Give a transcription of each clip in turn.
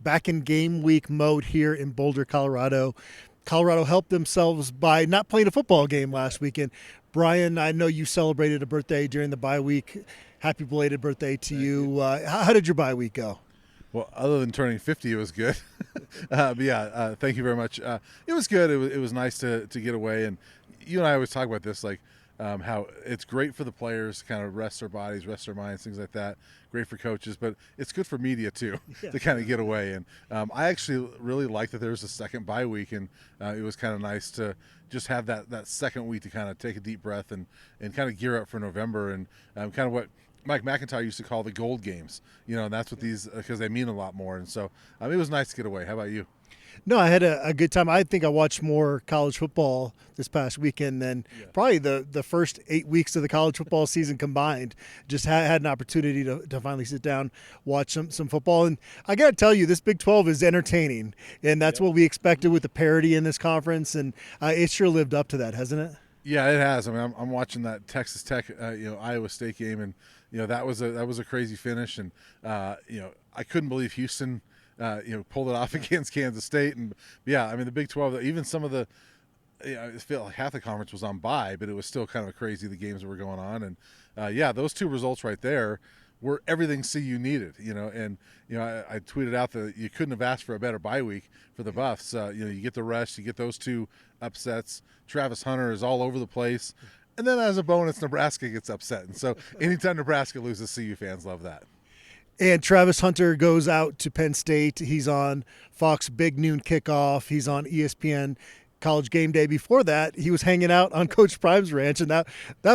back in game week mode here in Boulder, Colorado. Colorado helped themselves by not playing a football game last weekend. Brian, I know you celebrated a birthday during the bye week. Happy belated birthday to Thank you. you. How did your bye week go? Well, other than turning 50, it was good. But yeah, thank you very much. It was good. It was nice to get away. And you and I always talk about this, like how it's great for the players to kind of rest their bodies, rest their minds, things like that. Great for coaches, but it's good for media too Yeah. to kind of get away. And I actually really like that there was a second bye week, and it was kind of nice to just have that second week to kind of take a deep breath and kind of gear up for November and kind of what Mike McIntyre used to call the gold games, and that's what these, because they mean a lot more. And so it was nice to get away. How about you? No, I had a good time. I think I watched more college football this past weekend than probably the first 8 weeks of the college football season combined. Just had an opportunity to finally sit down, watch some football. And I got to tell you, this Big 12 is entertaining. And that's what we expected with the parity in this conference. And it sure lived up to that, hasn't it? Yeah, it has. I mean, I'm watching that Texas Tech, Iowa State game, and that was a crazy finish, and I couldn't believe Houston, pulled it off against Kansas State, and yeah, I mean the Big 12, even some of the, I feel like half the conference was on bye, but it was still kind of crazy the games that were going on, and those two results right there were everything CU needed, and I tweeted out that you couldn't have asked for a better bye week for the Buffs. You get the rest, you get those two upsets. Travis Hunter is all over the place, and then as a bonus, Nebraska gets upset, and so anytime Nebraska loses, CU fans love that. And Travis Hunter goes out to Penn State. He's on Fox Big Noon Kickoff. He's on ESPN College Game Day. Before that, he was hanging out on Coach Prime's ranch, and that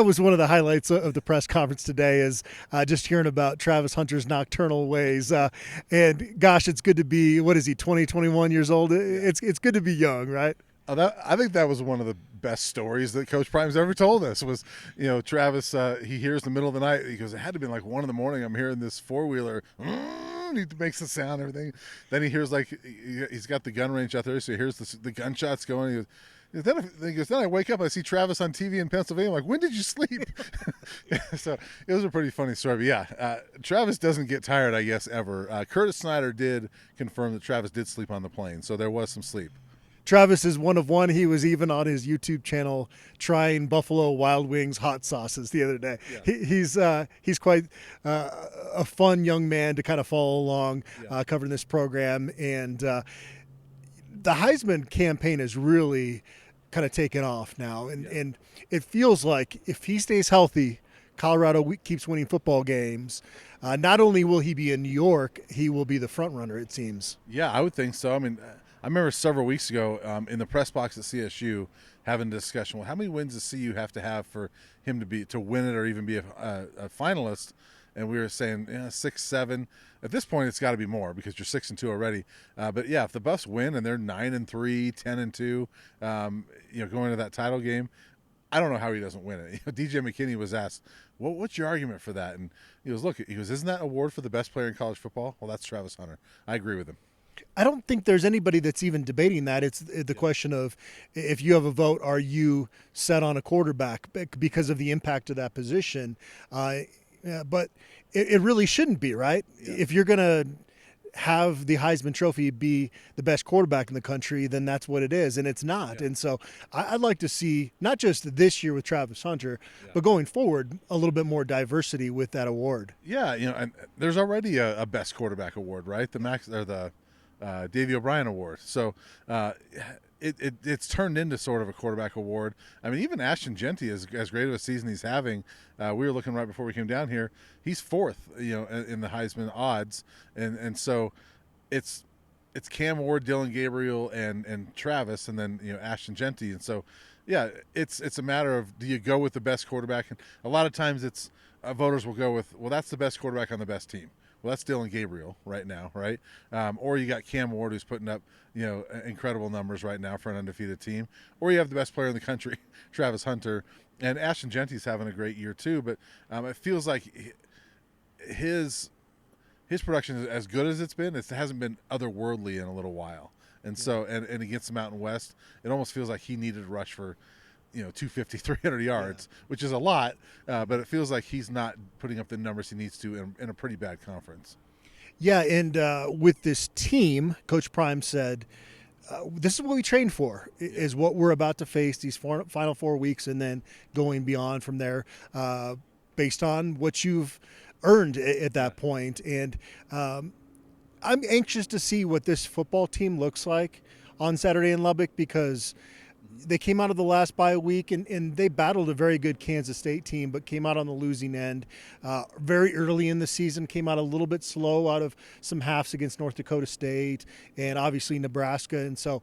was one of the highlights of the press conference today, is just hearing about Travis Hunter's nocturnal ways. And gosh, it's good to be, what is he, 20, 21 years old? It's good to be young, right? I think that was one of the best stories that Coach Prime's ever told us was, Travis, he hears in the middle of the night, he goes, it had to be like 1 in the morning, I'm hearing this four-wheeler, he makes the sound and everything. Then he hears, like, he's got the gun range out there, so he hears the gunshots going. Then I wake up, I see Travis on TV in Pennsylvania. I'm like, when did you sleep? So it was a pretty funny story. But yeah, Travis doesn't get tired, I guess, ever. Curtis Snyder did confirm that Travis did sleep on the plane, so there was some sleep. Travis is one of one. He was even on his YouTube channel trying Buffalo Wild Wings hot sauces the other day. Yeah. He's quite a fun young man to kind of follow along, covering this program. And the Heisman campaign is really kind of taken off now. And it feels like if he stays healthy, Colorado keeps winning football games. Not only will he be in New York, he will be the front runner, it seems. Yeah, I would think so. I mean, I remember several weeks ago in the press box at CSU having a discussion. Well, how many wins does CU have to have for him to win it or even be a finalist? And we were saying 6, 7. At this point, it's got to be more because you're 6-2 already. But yeah, if the Buffs win and they're 9-3, 10-2, going to that title game, I don't know how he doesn't win it. DJ McKinney was asked, what's your argument for that? And he goes, isn't that award for the best player in college football? Well, that's Travis Hunter. I agree with him. I don't think there's anybody that's even debating that. It's the question of, if you have a vote, are you set on a quarterback because of the impact of that position? But it really shouldn't be, right? Yeah. If you're going to have the Heisman Trophy be the best quarterback in the country, then that's what it is, and it's not. Yeah. And so I'd like to see, not just this year with Travis Hunter, but going forward, a little bit more diversity with that award. Yeah, and there's already a best quarterback award, right? The Davey O'Brien Award. So it's turned into sort of a quarterback award. I mean, even Ashton Genty, as great of a season he's having, we were looking right before we came down here, he's 4th, in the Heisman odds. And so it's Cam Ward, Dylan Gabriel, and Travis, and then, Ashton Genty. And so, yeah, it's a matter of, do you go with the best quarterback? And a lot of times it's voters will go with, well, that's the best quarterback on the best team. Well, that's Dylan Gabriel right now, right? Or you got Cam Ward, who's putting up, incredible numbers right now for an undefeated team. Or you have the best player in the country, Travis Hunter. And Ashton Genty's having a great year too. But it feels like his production is as good as it's been. It hasn't been otherworldly in a little while. And so, and against the Mountain West, it almost feels like he needed a rush for 250, 300 yards, which is a lot, but it feels like he's not putting up the numbers he needs to in a pretty bad conference. Yeah, and with this team, Coach Prime said, this is what we trained for, is what we're about to face these final 4 weeks and then going beyond from there based on what you've earned at that point. And I'm anxious to see what this football team looks like on Saturday in Lubbock, because they came out of the last bye week and they battled a very good Kansas State team, but came out on the losing end very early in the season, came out a little bit slow out of some halves against North Dakota State and obviously Nebraska. And so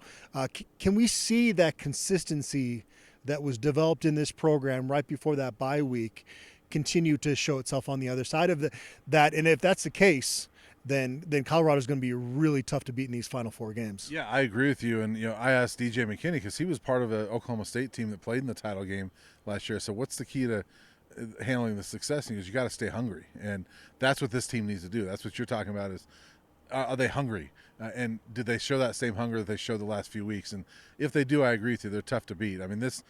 can we see that consistency that was developed in this program right before that bye week continue to show itself on the other side of that? And if that's the case, then Colorado is going to be really tough to beat in these final 4 games. Yeah, I agree with you. And, I asked DJ McKinney because he was part of an Oklahoma State team that played in the title game last year. So what's the key to handling the success? And he goes, you got to stay hungry. And that's what this team needs to do. That's what you're talking about is, are they hungry? And did they show that same hunger that they showed the last few weeks? And if they do, I agree with you. They're tough to beat. I mean, this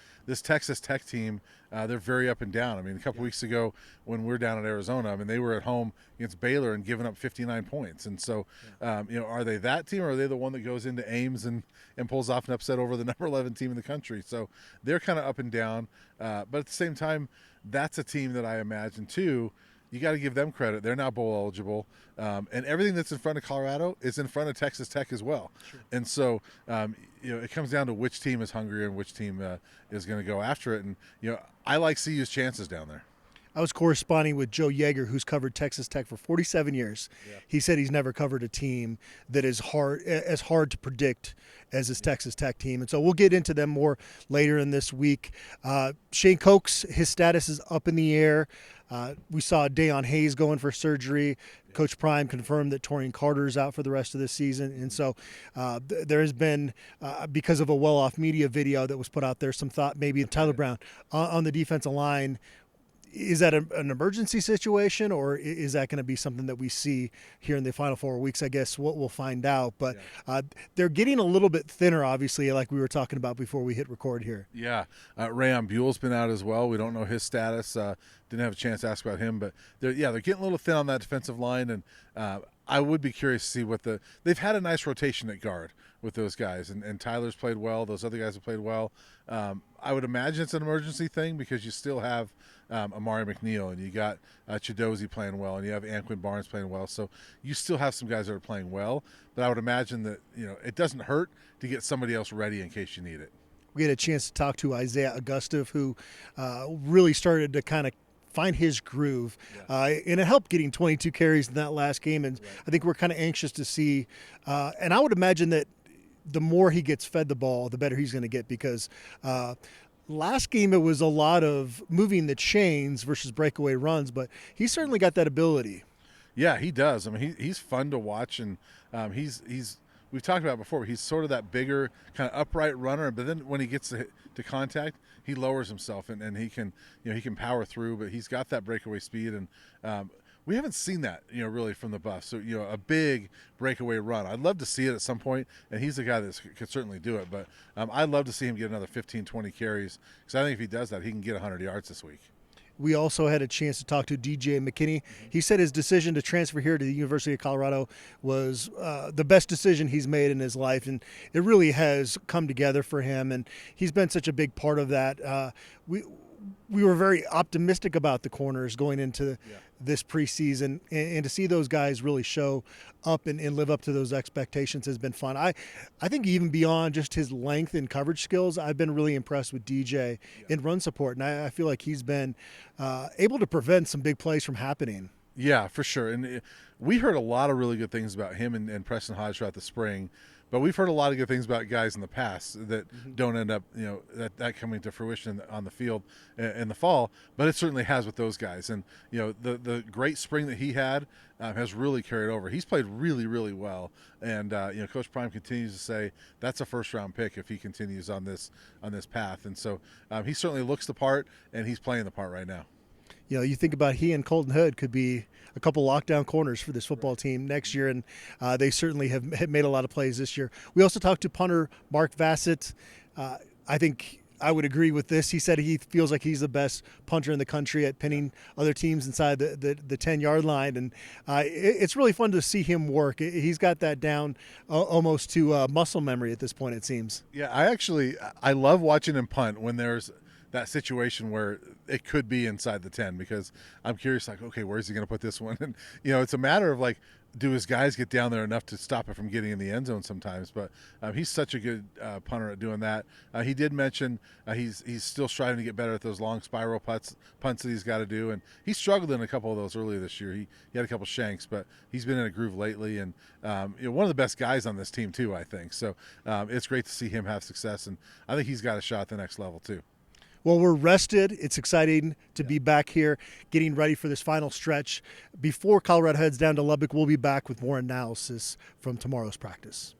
Texas Tech team, they're very up and down. I mean, a couple weeks ago when we're down at Arizona, I mean, they were at home against Baylor and giving up 59 points. And so, are they that team, or are they the one that goes into Ames and pulls off an upset over the number 11 team in the country? So they're kind of up and down. But at the same time, that's a team that I imagine, too, you got to give them credit. They're now bowl eligible. And everything that's in front of Colorado is in front of Texas Tech as well. Sure. And so, it comes down to which team is hungrier and which team is going to go after it. And, I like CU's chances down there. I was corresponding with Joe Yeager, who's covered Texas Tech for 47 years. Yeah. He said he's never covered a team that is as hard to predict as this Texas Tech team. And so we'll get into them more later in this week. Shane Cokes, his status is up in the air. We saw Deion Hayes going for surgery. Coach Prime confirmed that Torian Carter is out for the rest of the season. And so there has been, because of a well-off media video that was put out there, some thought maybe Tyler Brown on the defensive line. Is that an emergency situation, or is that going to be something that we see here in the final 4 weeks? I guess we'll find out. But they're getting a little bit thinner, obviously, like we were talking about before we hit record here. Yeah. Rayon Buell's been out as well. We don't know his status. Didn't have a chance to ask about him. But, they're getting a little thin on that defensive line. And I would be curious to see what they've had a nice rotation at guard with those guys. And Tyler's played well. Those other guys have played well. I would imagine it's an emergency thing because you still have Amari McNeil, and you got Chidozie playing well, and you have Anquin Barnes playing well. So you still have some guys that are playing well. But I would imagine that, it doesn't hurt to get somebody else ready in case you need it. We had a chance to talk to Isaiah Augustu, who really started to kind of find his groove, and it helped getting 22 carries in that last game. And I think we're kind of anxious to see, and I would imagine that the more he gets fed the ball, the better he's going to get, because last game it was a lot of moving the chains versus breakaway runs, but he's certainly got that ability. Yeah, he does. I mean, he's fun to watch, and he's we've talked about it before. He's sort of that bigger kind of upright runner, but then when he gets to contact, he lowers himself and he can he can power through. But he's got that breakaway speed, and we haven't seen that really from the Buffs. So a big breakaway run. I'd love to see it at some point, and he's the guy that could certainly do it. But I'd love to see him get another 15, 20 carries, because I think if he does that, he can get 100 yards this week. We also had a chance to talk to DJ McKinney. He said his decision to transfer here to the University of Colorado was the best decision he's made in his life, and it really has come together for him, and he's been such a big part of that. We were very optimistic about the corners going into this preseason, and to see those guys really show up and live up to those expectations has been fun. I think even beyond just his length and coverage skills, I've been really impressed with DJ in run support, and I feel like he's been able to prevent some big plays from happening. Yeah, for sure. And we heard a lot of really good things about him and Preston Hodge throughout the spring. But we've heard a lot of good things about guys in the past that don't end up, that coming to fruition on the field in the fall. But it certainly has with those guys. And, the great spring that he had has really carried over. He's played really, really well. And, Coach Prime continues to say that's a first-round pick if he continues on this path. And so he certainly looks the part, and he's playing the part right now. You think about he and Colton Hood could be a couple lockdown corners for this football team next year, and they certainly have made a lot of plays this year. We also talked to punter Mark Vasset. I think I would agree with this. He said he feels like he's the best punter in the country at pinning other teams inside the 10-yard line. And it's really fun to see him work. He's got that down almost to muscle memory at this point, it seems. Yeah, I love watching him punt when there's that situation where it could be inside the 10, because I'm curious, like, okay, where's he going to put this one? And, it's a matter of, like, do his guys get down there enough to stop it from getting in the end zone sometimes? But he's such a good punter at doing that. He did mention he's still striving to get better at those long spiral punts that he's got to do, and he struggled in a couple of those earlier this year. He had a couple shanks, but he's been in a groove lately, and one of the best guys on this team too, I think. So it's great to see him have success, and I think he's got a shot at the next level too. Well, we're rested. It's exciting to be back here, getting ready for this final stretch. Before Colorado heads down to Lubbock, we'll be back with more analysis from tomorrow's practice.